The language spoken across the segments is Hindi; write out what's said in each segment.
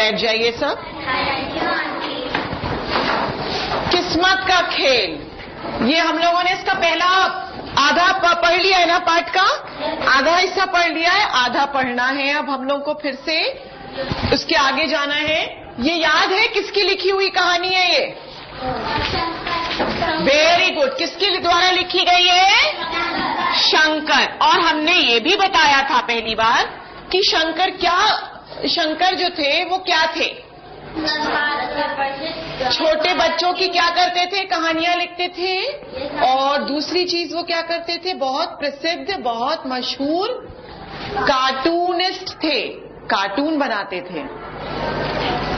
बैठ जाइए सब। किस्मत का खेल, ये हम लोगों ने इसका पहला आधा पढ़ लिया है ना, पाठ का आधा हिस्सा पढ़ लिया है, आधा पढ़ना है अब हम लोग को फिर से उसके आगे जाना है। ये याद है किसकी लिखी हुई कहानी है ये? Very good. किसके द्वारा लिखी गई है? शंकर। और हमने ये भी बताया था पहली बार कि शंकर जो थे वो क्या थे? छोटे बच्चों की क्या करते थे? कहानियां लिखते थे। और दूसरी चीज वो क्या करते थे? बहुत प्रसिद्ध, बहुत मशहूर कार्टूनिस्ट थे, कार्टून बनाते थे।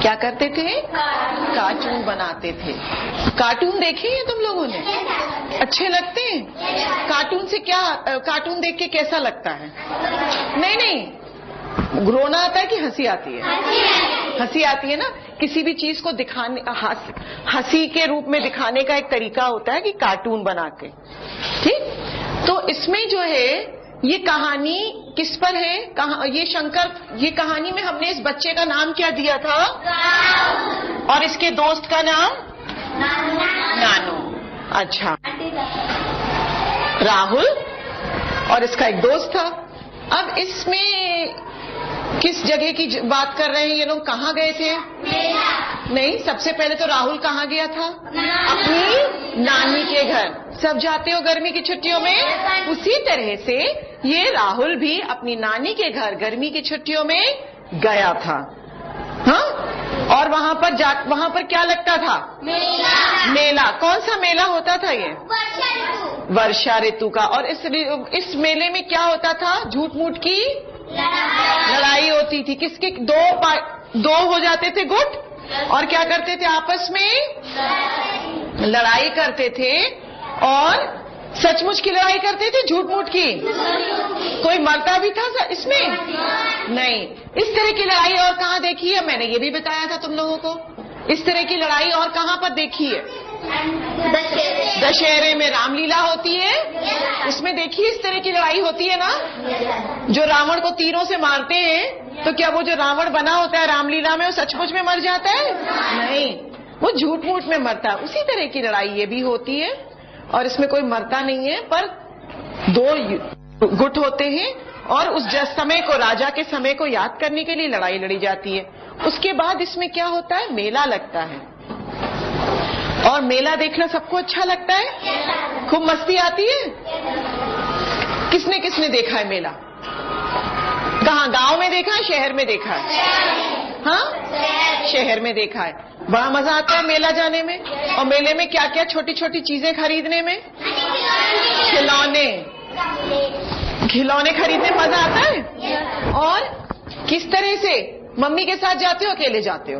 क्या करते थे? कार्टून बनाते थे। कार्टून देखे हैं तुम लोगों ने? अच्छे लगते हैं? कार्टून से क्या, कार्टून देख के कैसा लगता है? नहीं, रोना आता है कि हंसी आती है? हंसी आती है ना। किसी भी चीज को दिखाने, हंसी के रूप में दिखाने का एक तरीका होता है कि कार्टून बना के, ठीक। तो इसमें जो है ये कहानी किस पर है? ये शंकर, ये कहानी में हमने इस बच्चे का नाम क्या दिया था? और इसके दोस्त का नाम? नानू। अच्छा, राहुल और इसका एक दोस्त था। अब इसमें किस जगह की बात कर रहे हैं ये लोग? कहाँ गए थे? नहीं, सबसे पहले तो राहुल कहाँ गया था? अपनी नानी के घर। सब जाते हो गर्मी की छुट्टियों में, उसी तरह से ये राहुल भी अपनी नानी के घर गर्मी की छुट्टियों में गया था। हाँ, और वहाँ पर क्या लगता था? मेला। कौन सा मेला होता था ये? वर्षा ऋतु का। और इस मेले में क्या होता था? झूठ मूठ की लड़ाई होती थी। किसके? दो हो जाते थे गुट, और क्या करते थे? आपस में लड़ाई करते थे। और सचमुच की लड़ाई करते थे, झूठ मूठ की? कोई मरता भी था इसमें? नहीं। इस तरह की लड़ाई और कहाँ देखी है? मैंने ये भी बताया था तुम लोगों को। इस तरह की लड़ाई और कहाँ पर देखी है? दशहरे में रामलीला होती है, उसमें देखिए इस तरह की लड़ाई होती है ना। जो रावण को तीरों से मारते हैं, तो क्या वो जो रावण बना होता है रामलीला में वो सचमुच में मर जाता है? नहीं, वो झूठ मूठ में मरता है। उसी तरह की लड़ाई ये भी होती है, और इसमें कोई मरता नहीं है, पर दो गुट होते हैं, और उस समय को, राजा के समय को याद करने के लिए लड़ाई लड़ी जाती है। उसके बाद इसमें क्या होता है? मेला लगता है। और मेला देखना सबको अच्छा लगता है, खूब मस्ती आती है। किसने किसने देखा है मेला? कहाँ? गांव में देखा है, शहर में देखा है? हाँ, शहर में देखा है। बड़ा मजा आता है मेला जाने में। और मेले में क्या क्या छोटी छोटी चीजें खरीदने में? खिलौने खरीदने में मजा आता है। और किस तरह से? मम्मी के साथ जाते हो, अकेले जाते हो?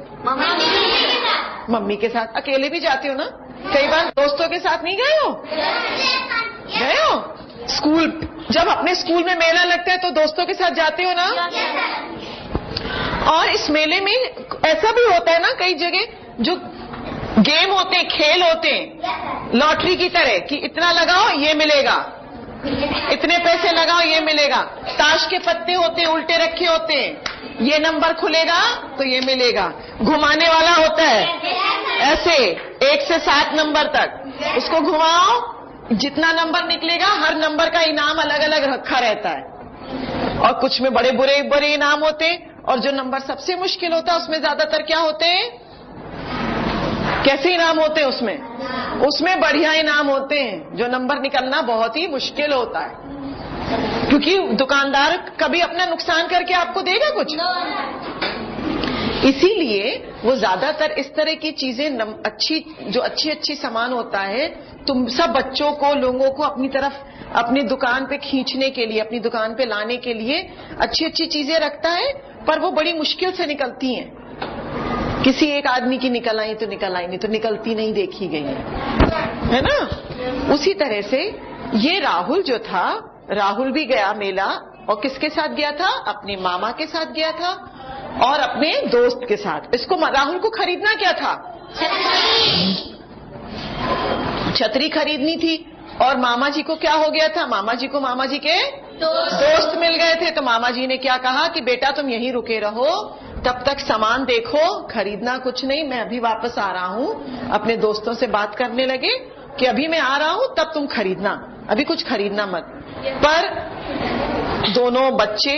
मम्मी के साथ। अकेले भी जाते हो ना? कई बार दोस्तों के साथ नहीं गए हो? गए हो? स्कूल, जब अपने स्कूल में मेला लगता है तो दोस्तों के साथ जाते हो ना? और इस मेले में ऐसा भी होता है ना, कई जगह जो गेम होते हैं, खेल होते हैं, लॉटरी की तरह कि इतना लगाओ ये मिलेगा, इतने पैसे लगाओ ये मिलेगा। ताश के पत्ते होते हैं, उल्टे रखे होते हैं, ये नंबर खुलेगा तो ये मिलेगा। घुमाने वाला होता है ऐसे 1 से 7 नंबर तक, उसको घुमाओ, जितना नंबर निकलेगा हर नंबर का इनाम अलग अलग रखा रहता है। और कुछ में बड़े बड़े इनाम होते हैं, और जो नंबर सबसे मुश्किल होता है उसमें ज्यादातर क्या होते हैं? कैसे इनाम होते हैं उसमें बढ़िया इनाम होते हैं। जो नंबर निकलना बहुत ही मुश्किल होता है, क्योंकि दुकानदार कभी अपना नुकसान करके आपको देगा कुछ। इसीलिए वो ज्यादातर इस तरह की चीजें जो अच्छी सामान होता है, तुम सब बच्चों को, लोगों को अपनी तरफ, अपनी दुकान पे खींचने के लिए, अपनी दुकान पे लाने के लिए अच्छी चीजें रखता है, पर वो बड़ी मुश्किल से निकलती हैं। किसी एक आदमी की निकल आई तो निकल आई, नहीं तो निकलती नहीं देखी गई है ना। उसी तरह से ये राहुल जो था, राहुल भी गया मेला, और किसके साथ गया था? अपने मामा के साथ गया था और अपने दोस्त के साथ। इसको, राहुल को खरीदना क्या था? छतरी खरीदनी थी। और मामा जी को क्या हो गया था? मामा जी को मामा जी के दोस्त मिल गए थे। तो मामा जी ने क्या कहा कि बेटा तुम यहीं रुके रहो, तब तक सामान देखो, खरीदना कुछ नहीं, मैं अभी वापस आ रहा हूँ। अपने दोस्तों से बात करने लगे कि अभी मैं आ रहा हूँ, तब तुम खरीदना, अभी कुछ खरीदना मत। पर दोनों बच्चे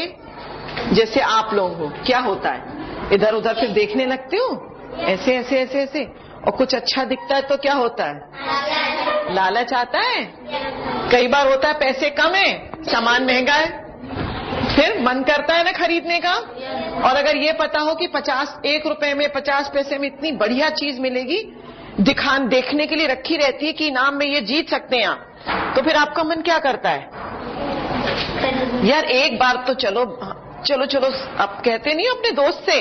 जैसे आप लोग हो, क्या होता है, इधर उधर फिर देखने लगते हो, ऐसे ऐसे ऐसे ऐसे, और कुछ अच्छा दिखता है तो क्या होता है, लालच आता है। कई बार होता है पैसे कम है, सामान महंगा है, फिर मन करता है ना खरीदने का। और अगर ये पता हो कि 1 रुपए में 50 पैसे में इतनी बढ़िया चीज मिलेगी, देखने के लिए रखी रहती है कि इनाम में ये जीत सकते हैं आप, तो फिर आपका मन क्या करता है, यार एक बार तो चलो चलो चलो। आप कहते नहीं अपने दोस्त से,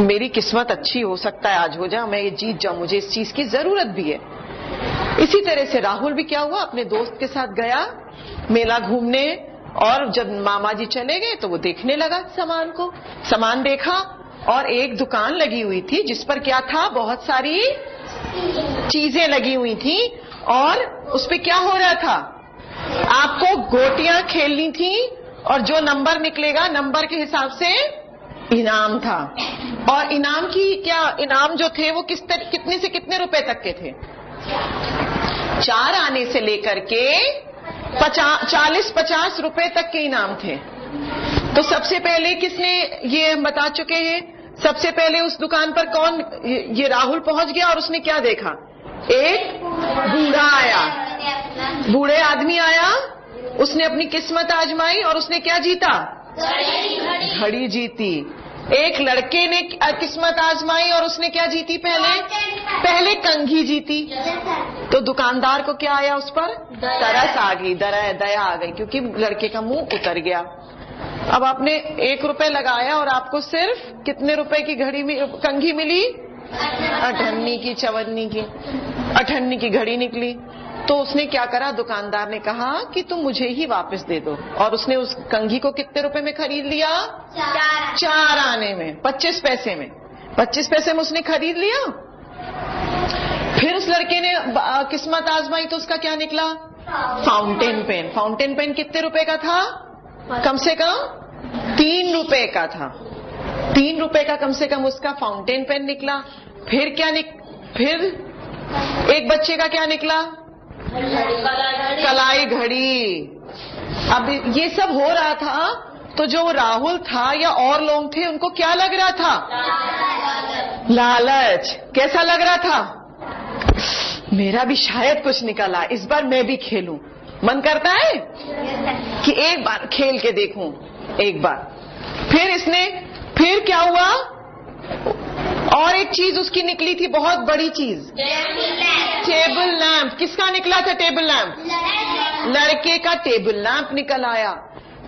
मेरी किस्मत अच्छी हो सकता है आज हो जाए, मैं ये जीत जाऊं, मुझे इस चीज की जरूरत भी है। इसी तरह से राहुल भी क्या हुआ, अपने दोस्त के साथ गया मेला घूमने, और जब मामा जी चले गए तो वो देखने लगा सामान को। सामान देखा और एक दुकान लगी हुई थी जिस पर क्या था, बहुत सारी चीजें लगी हुई थी, और उस पे क्या हो रहा था, आपको गोटियां खेलनी थी, और जो नंबर निकलेगा नंबर के हिसाब से इनाम था। और इनाम की क्या, इनाम जो थे वो कितने से कितने रुपए तक के थे, 4 आने से लेकर के 40-50 रुपए तक के इनाम थे। तो सबसे पहले किसने, ये हम बता चुके हैं, सबसे पहले उस दुकान पर कौन, ये राहुल पहुंच गया, और उसने क्या देखा, एक बूढ़ा आया, बूढ़े आदमी आया, उसने अपनी किस्मत आजमाई और उसने क्या जीता, घड़ी जीती। एक लड़के ने किस्मत आजमाई और उसने क्या जीती, पहले कंघी जीती। तो दुकानदार को क्या आया, उस पर तरस आ गई, दया आ गई, क्योंकि लड़के का मुंह उतर गया। अब आपने 1 रुपए लगाया और आपको सिर्फ कितने रुपए की कंघी मिली, 58 की, 58 की घड़ी निकली। तो उसने क्या करा, दुकानदार ने कहा कि तुम मुझे ही वापस दे दो, और उसने उस कंघी को कितने रुपए में खरीद लिया, 4 आने में, 25 पैसे में, 25 पैसे में उसने खरीद लिया। फिर उस लड़के ने किस्मत आजमाई तो उसका क्या निकला, फाउंटेन पेन। फाउंटेन पेन कितने रुपए का था, कम से कम 3 रुपए का था, 3 रुपए का कम से कम उसका फाउंटेन पेन निकला। फिर क्या फिर एक बच्चे का क्या निकला, कलाई घड़ी। अब ये सब हो रहा था, तो जो राहुल था या और लोग थे, उनको क्या लग रहा था, लालच। कैसा लग रहा था, मेरा भी शायद कुछ निकला, इस बार मैं भी खेलूं। मन करता है कि एक बार खेल के देखूं, एक बार। फिर क्या हुआ, और एक चीज उसकी निकली थी, बहुत बड़ी चीज, टेबल लैंप। किसका निकला था टेबल लैंप, लड़के का टेबल लैंप निकल आया।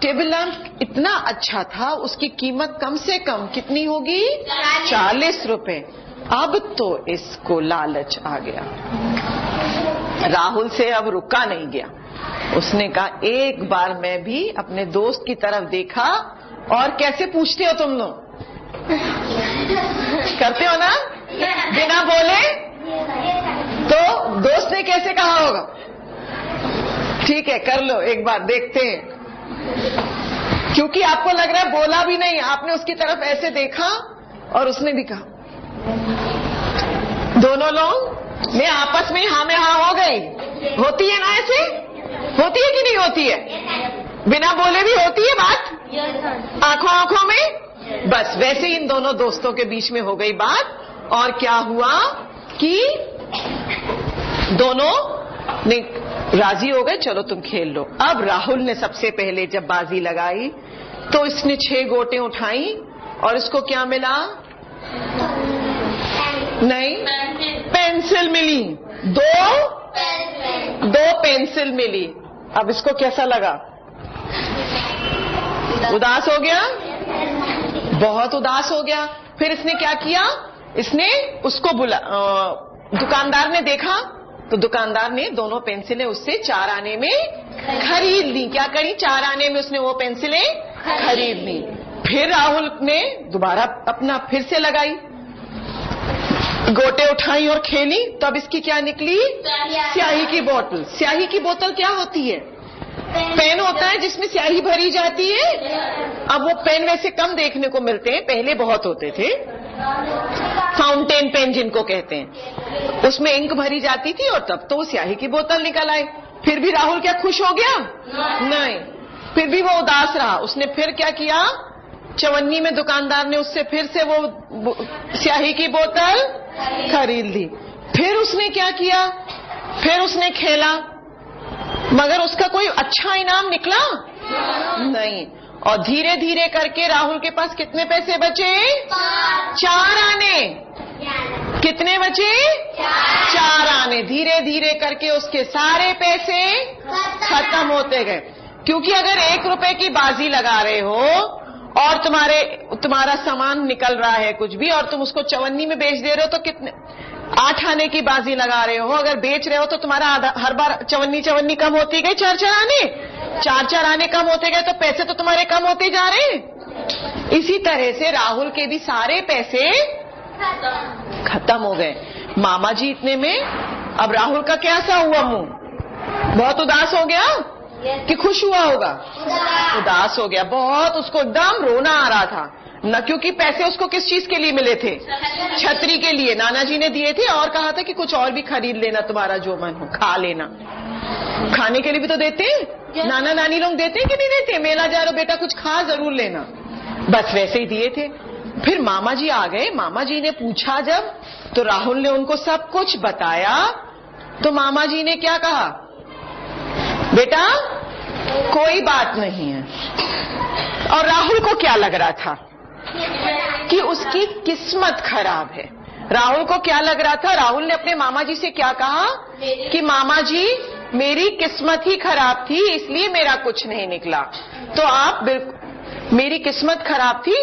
टेबल लैंप इतना अच्छा था, उसकी कीमत कम से कम कितनी होगी, 40 रुपए। अब तो इसको लालच आ गया, राहुल से अब रुका नहीं गया। उसने कहा एक बार मैं भी अपने दोस्त की तरफ देखा। और कैसे पूछते हो तुम लोग, करते हो ना बिना बोले, तो दोस्त ने कैसे कहा होगा, ठीक है कर लो एक बार, देखते हैं। क्योंकि आपको लग रहा है बोला भी नहीं, आपने उसकी तरफ ऐसे देखा और उसने भी कहा। दोनों लोग ने आपस में हाँ में हाँ हो गई। होती है ना ऐसे, होती है कि नहीं होती है, बिना बोले भी होती है बात, आंखों आंखों में। बस वैसे इन दोनों दोस्तों के बीच में हो गई बात। और क्या हुआ कि दोनों ने राजी हो गए, चलो तुम खेल लो। अब राहुल ने सबसे पहले जब बाजी लगाई तो इसने 6 गोटें उठाई और इसको क्या मिला, नहीं पेंसिल मिली, 2 पेंसिल मिली। अब इसको कैसा लगा, उदास हो गया, बहुत उदास हो गया। फिर इसने क्या किया, इसने उसको दुकानदार ने देखा तो दुकानदार ने दोनों पेंसिलें उससे 4 आने में खरीद ली। क्या करी, 4 आने में उसने वो पेंसिलें खरीद ली। फिर राहुल ने दोबारा अपना फिर से लगाई, गोटे उठाई और खेली। तो अब इसकी क्या निकली, स्याही की बोतल। स्याही की बोतल क्या होती है, पेन होता है जिसमें स्याही भरी जाती है। अब वो पेन वैसे कम देखने को मिलते हैं, पहले बहुत होते थे। फाउंटेन पेन जिनको कहते हैं, उसमें इंक भरी जाती थी और तब तो वो स्याही की बोतल निकल आई। फिर भी राहुल क्या खुश हो गया? नहीं, फिर भी वो उदास रहा। उसने फिर क्या किया, चवन्नी में दुकानदार ने उससे फिर से वो स्याही की बोतल खरीद ली। फिर उसने क्या किया, फिर उसने खेला, मगर उसका कोई अच्छा इनाम निकला नहीं। और धीरे धीरे करके राहुल के पास कितने पैसे बचे? 4 आने। कितने बचे? 4 आने। धीरे धीरे करके उसके सारे पैसे खत्म होते गए। क्योंकि अगर 1 रुपए की बाजी लगा रहे हो और तुम्हारा सामान निकल रहा है कुछ भी, और तुम उसको चवन्नी में बेच दे रहे हो, तो कितने 8 आने की बाजी लगा रहे हो। अगर बेच रहे हो तो तुम्हारा हर बार चवन्नी कम होती गई, 4 आने 4 आने कम होते गए, तो पैसे तो तुम्हारे कम होते जा रहे हैं। इसी तरह से राहुल के भी सारे पैसे खत्म हो गए। मामा जी इतने में अब राहुल का कैसा हुआ मुंह? बहुत उदास हो गया कि खुश हुआ होगा? उदास हो गया बहुत। उसको एकदम रोना आ रहा था न, क्योंकि पैसे उसको किस चीज के लिए मिले थे? छतरी के लिए नाना जी ने दिए थे, और कहा था कि कुछ और भी खरीद लेना, तुम्हारा जो मन हो खा लेना। खाने के लिए भी तो देते हैं, नाना नानी लोग देते हैं कि नहीं देते? मेला जा रहे बेटा कुछ खा जरूर लेना, बस वैसे ही दिए थे। फिर मामा जी आ गए। मामा जी ने पूछा जब, तो राहुल ने उनको सब कुछ बताया। तो मामा जी ने क्या कहा, बेटा कोई बात नहीं है। और राहुल को क्या लग रहा था कि उसकी किस्मत खराब है। राहुल को क्या लग रहा था? राहुल ने अपने मामा जी से क्या कहा कि मामा जी मेरी किस्मत ही खराब थी, इसलिए मेरा कुछ नहीं निकला। तो आप बिल्कुल, मेरी किस्मत खराब थी।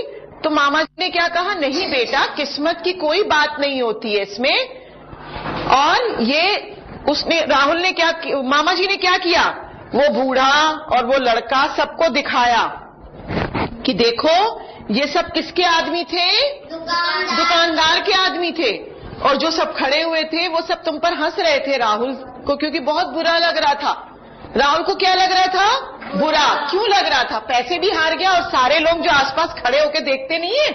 तो मामा जी ने क्या कहा, नहीं बेटा किस्मत की कोई बात नहीं होती है इसमें। और ये उसने, राहुल ने क्या, मामा जी ने क्या किया, वो बूढ़ा और वो लड़का सबको दिखाया कि देखो ये सब किसके आदमी थे? दुकानदार के आदमी थे। और जो सब खड़े हुए थे वो सब तुम पर हंस रहे थे राहुल को, क्योंकि बहुत बुरा लग रहा था। राहुल को क्या लग रहा था? बुरा। क्यों लग रहा था? पैसे भी हार गया और सारे लोग जो आसपास खड़े होके देखते नहीं है,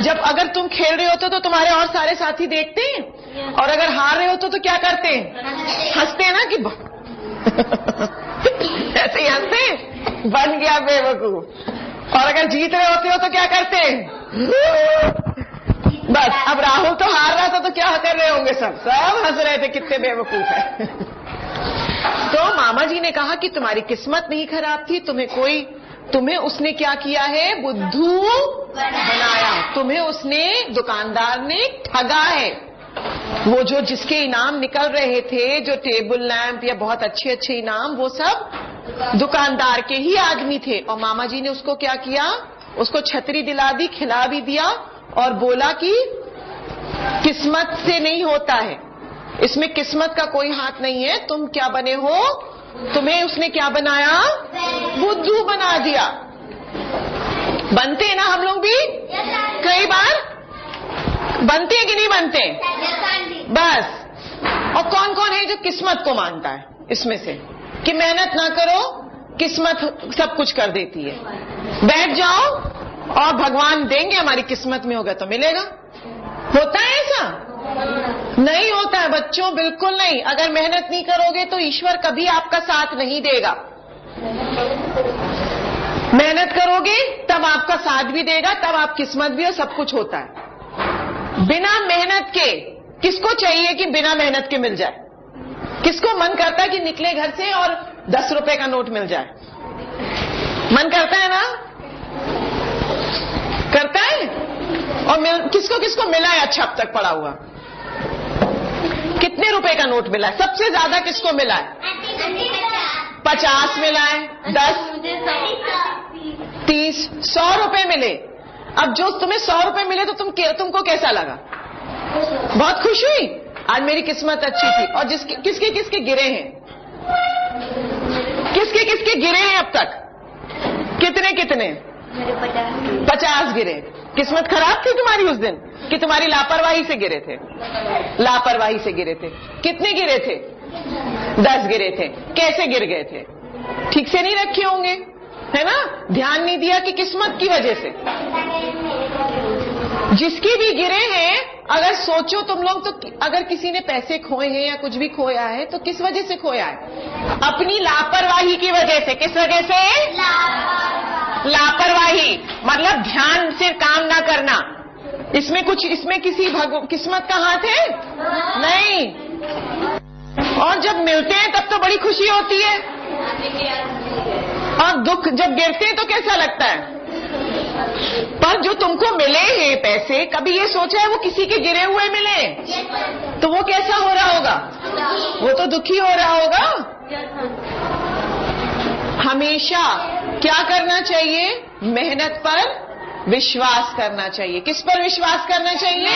जब अगर तुम खेल रहे होते तो तुम्हारे और सारे साथी देखते हैं, और अगर हार रहे होते तो क्या करते हैं? हंसते हैं ना कि ऐसे ही हंसते, बन गया बेवकूफ। और अगर जीत रहे होते हो तो क्या करते हैं? बस। अब राहुल तो हार रहा था तो क्या कर रहे होंगे? सब हंस रहे थे, कितने बेवकूफ है। तो मामा जी ने कहा कि तुम्हारी किस्मत नहीं खराब थी, तुम्हें उसने क्या किया है? बुद्धू बनाया। तुम्हें उसने, दुकानदार ने ठगा है। वो जो जिसके इनाम निकल रहे थे, जो टेबल लैंप या बहुत अच्छे अच्छे इनाम, वो सब दुकानदार के ही आदमी थे। और मामा जी ने उसको क्या किया? उसको छतरी दिला दी, खिला भी दिया, और बोला कि किस्मत से नहीं होता है, इसमें किस्मत का कोई हाथ नहीं है। तुम क्या बने हो? तुम्हें उसने क्या बनाया? बुद्धू बना दिया। बनते हैं ना हम लोग भी कई बार, बनते हैं कि नहीं बनते? बस। और कौन कौन है जो किस्मत को मानता है इसमें से, कि मेहनत ना करो किस्मत सब कुछ कर देती है, बैठ जाओ और भगवान देंगे, हमारी किस्मत में होगा तो मिलेगा। होता है ऐसा? नहीं होता है बच्चों, बिल्कुल नहीं। अगर मेहनत नहीं करोगे तो ईश्वर कभी आपका साथ नहीं देगा। मेहनत करोगे तब आपका साथ भी देगा, तब आप किस्मत भी, और सब कुछ होता है। बिना मेहनत के, किसको चाहिए कि बिना मेहनत के मिल जाए? किसको मन करता है कि निकले घर से और 10 रुपए का नोट मिल जाए? मन करता है ना? करता है। और किसको किसको मिला है अच्छा अब तक पड़ा हुआ? कितने रुपए का नोट मिला है? सबसे ज्यादा किसको मिला है? 50 मिला है, 10, 30, 100 रुपए मिले। अब जो तुम्हें 100 रुपए मिले तो तुमको कैसा लगा? बहुत खुश हुई, आज मेरी किस्मत अच्छी थी। और किसके किसके गिरे हैं? किसके किसके गिरे हैं अब तक? कितने कितने? 50 गिरे। किस्मत खराब थी तुम्हारी उस दिन, कि तुम्हारी लापरवाही से गिरे थे? लापरवाही से गिरे थे। कितने गिरे थे? 10 गिरे थे। कैसे गिर गए थे? ठीक से नहीं रखे होंगे, है ना, ध्यान नहीं दिया कि किस्मत की वजह से। जिसके भी गिरे हैं, अगर सोचो तुम लोग तो, अगर किसी ने पैसे खोए हैं या कुछ भी खोया है तो किस वजह से खोया है? अपनी लापरवाही की वजह से। किस वजह से? लापरवाही मतलब ध्यान से काम ना करना। इसमें किसी किस्मत का हाथ है? नहीं। और जब मिलते हैं तब तो बड़ी खुशी होती है, और दुख जब गिरते हैं तो कैसा लगता है? पर जो तुमको मिले हैं पैसे, कभी ये सोचा है वो किसी के गिरे हुए मिले तो वो कैसा हो रहा होगा? वो तो दुखी हो रहा होगा। हमेशा क्या करना चाहिए? मेहनत पर विश्वास करना चाहिए। किस पर विश्वास करना चाहिए?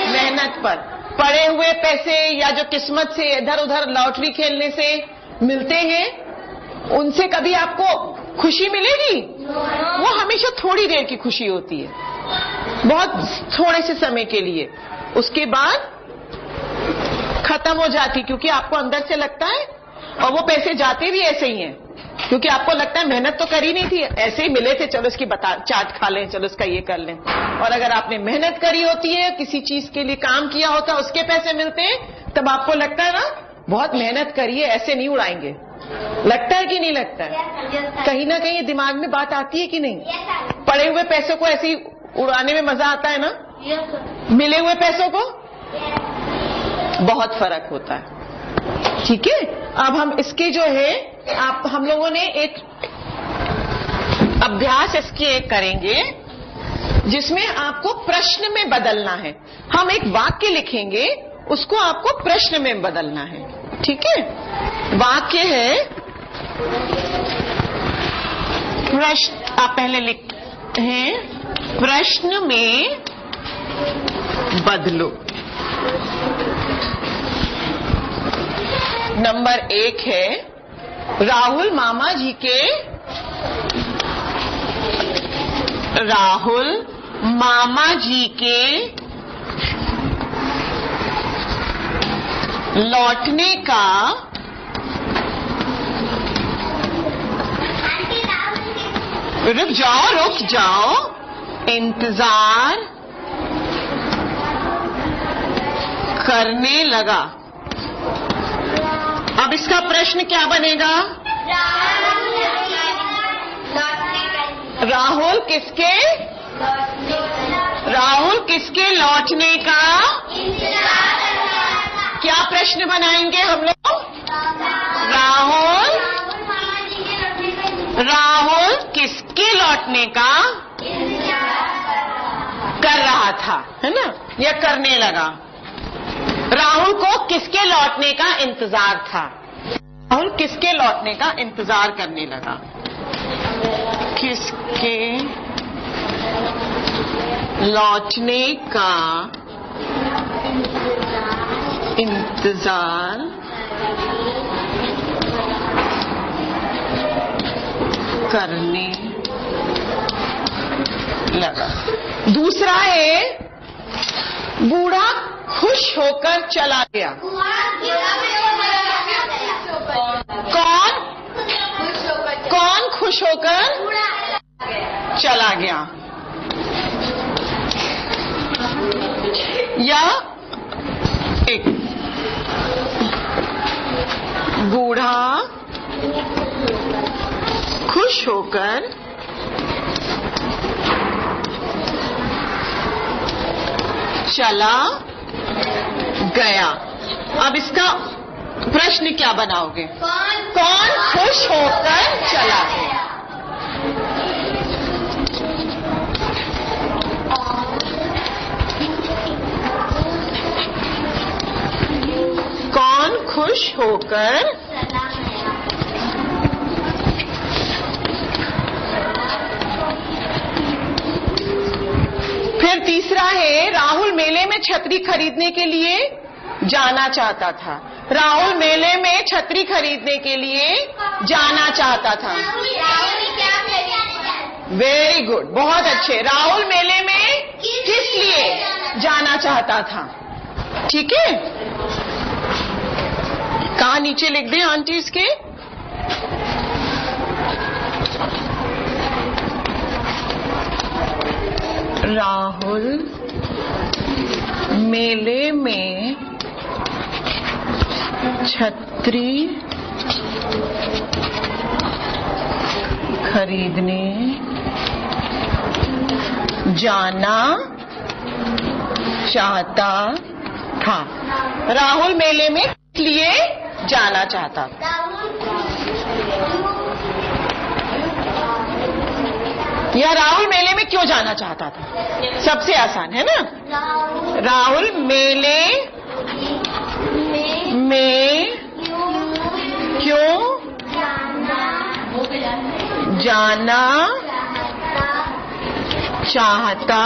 मेहनत पर। पड़े हुए पैसे या जो किस्मत से इधर उधर लॉटरी खेलने से मिलते हैं, उनसे कभी आपको खुशी मिलेगी? वो हमेशा थोड़ी देर की खुशी होती है, बहुत थोड़े से समय के लिए, उसके बाद खत्म हो जाती, क्योंकि आपको अंदर से लगता है, और वो पैसे जाते भी ऐसे ही हैं, क्योंकि आपको लगता है मेहनत तो करी नहीं थी, ऐसे ही मिले थे, चलो इसकी चाट खा लें, चलो इसका ये कर लें। और अगर आपने मेहनत करी होती है, किसी चीज के लिए काम किया होता है, उसके पैसे मिलते हैं, तब आपको लगता है ना बहुत मेहनत करी है, ऐसे नहीं उड़ाएंगे। लगता है कि नहीं लगता है? कहीं ना कहीं दिमाग में बात आती है कि नहीं? पड़े हुए पैसों को ऐसे ही उड़ाने में मजा आता है ना, मिले हुए पैसों को बहुत फर्क होता है। ठीक है, अब हम इसके जो है, हम लोगों ने एक अभ्यास इसके एक करेंगे जिसमें आपको प्रश्न में बदलना है। हम एक वाक्य लिखेंगे, उसको आपको प्रश्न में बदलना है। ठीक है, वाक्य है प्रश्न, आप पहले लिखते हैं प्रश्न में बदलो। नंबर 1 है राहुल मामा जी के लौटने का रुक जाओ इंतजार करने लगा। अब इसका प्रश्न क्या बनेगा? राहुल किसके लौटने का क्या प्रश्न बनाएंगे हम लोग? राहुल किसके लौटने का कर रहा था, है ना, या करने लगा। राहुल को किसके लौटने का इंतजार था? राहुल किसके लौटने का इंतजार करने लगा? किसके लौटने का इंतजार करने लगा। दूसरा है बूढ़ा खुश होकर चला गया। कौन खुश होकर चला गया? या एक बूढ़ा खुश होकर चला गया। अब इसका प्रश्न क्या बनाओगे? कौन खुश होकर चला गया? कौन खुश होकर फिर तीसरा है राहुल मेले में छतरी खरीदने के लिए जाना चाहता था। राहुल मेले में छतरी खरीदने के लिए जाना चाहता था। वेरी गुड, बहुत अच्छे। राहुल मेले में किस लिए जाना चाहता था? ठीक है, कहाँ नीचे लिख दें आंटी इसके? राहुल मेले में छतरी खरीदने जाना चाहता था। राहुल मेले में इसलिए जाना चाहता था। या राहुल मेले में क्यों जाना चाहता था? सबसे आसान है ना। राहुल मेले में क्यों जाना चाहता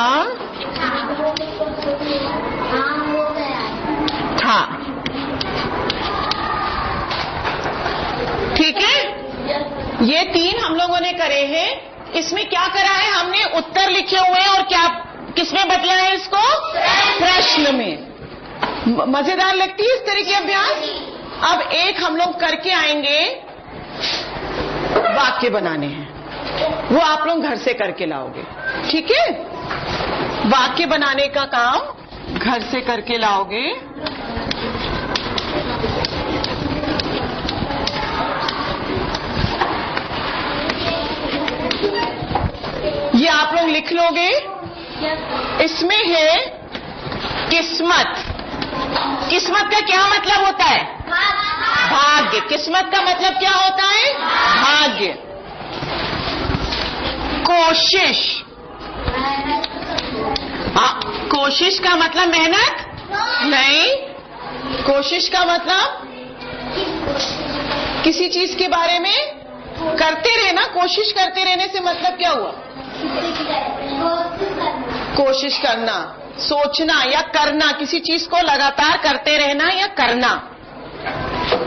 था। ठीक है, ये 3 हम लोगों ने करे हैं। इसमें क्या करा है हमने? उत्तर लिखे हुए हैं और क्या किसमें बदला है इसको? प्रश्न में। मजेदार लगती है इस तरह की अभ्यास। अब एक हम लोग करके आएंगे, वाक्य बनाने हैं, वो आप लोग घर से करके लाओगे। ठीक है, वाक्य बनाने का काम घर से करके लाओगे। ये आप लोग लिख लोगे। इसमें है किस्मत। किस्मत का क्या मतलब होता है? भाग्य। किस्मत का मतलब क्या होता है? भाग्य। कोशिश। कोशिश का मतलब मेहनत नहीं। कोशिश का मतलब किसी चीज के बारे में करते रहना। कोशिश करते रहने से मतलब क्या हुआ? कोशिश करना, सोचना या करना, किसी चीज को लगातार करते रहना या करना।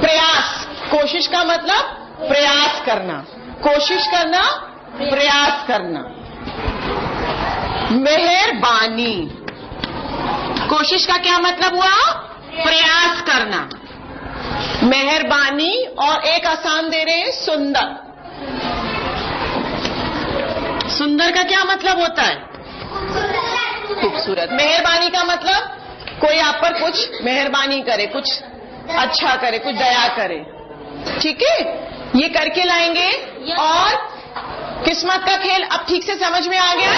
प्रयास। कोशिश का मतलब प्रयास करना। कोशिश करना, प्रयास करना। मेहरबानी। कोशिश का क्या मतलब हुआ? प्रयास करना। मेहरबानी। और एक आसान दे रहे हैं, सुंदर। सुंदर का क्या मतलब होता है? खूबसूरत। मेहरबानी का मतलब कोई आप पर कुछ मेहरबानी करे, कुछ अच्छा करे, कुछ दया करे। ठीक है, ये करके लाएंगे। और किस्मत का खेल अब ठीक से समझ में आ गया?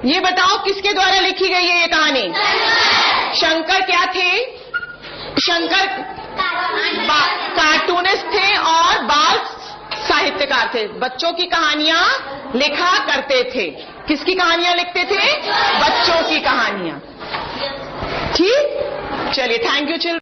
ये बताओ किसके द्वारा लिखी गई है ये कहानी? शंकर क्या थे? शंकर कार्टूनिस्ट थे और बाल साहित्यकार थे। बच्चों की कहानियां लिखा करते थे। किसकी कहानियां लिखते थे? बच्चों की कहानियां। ठीक, चलिए, थैंक यू चिल्ड्रन।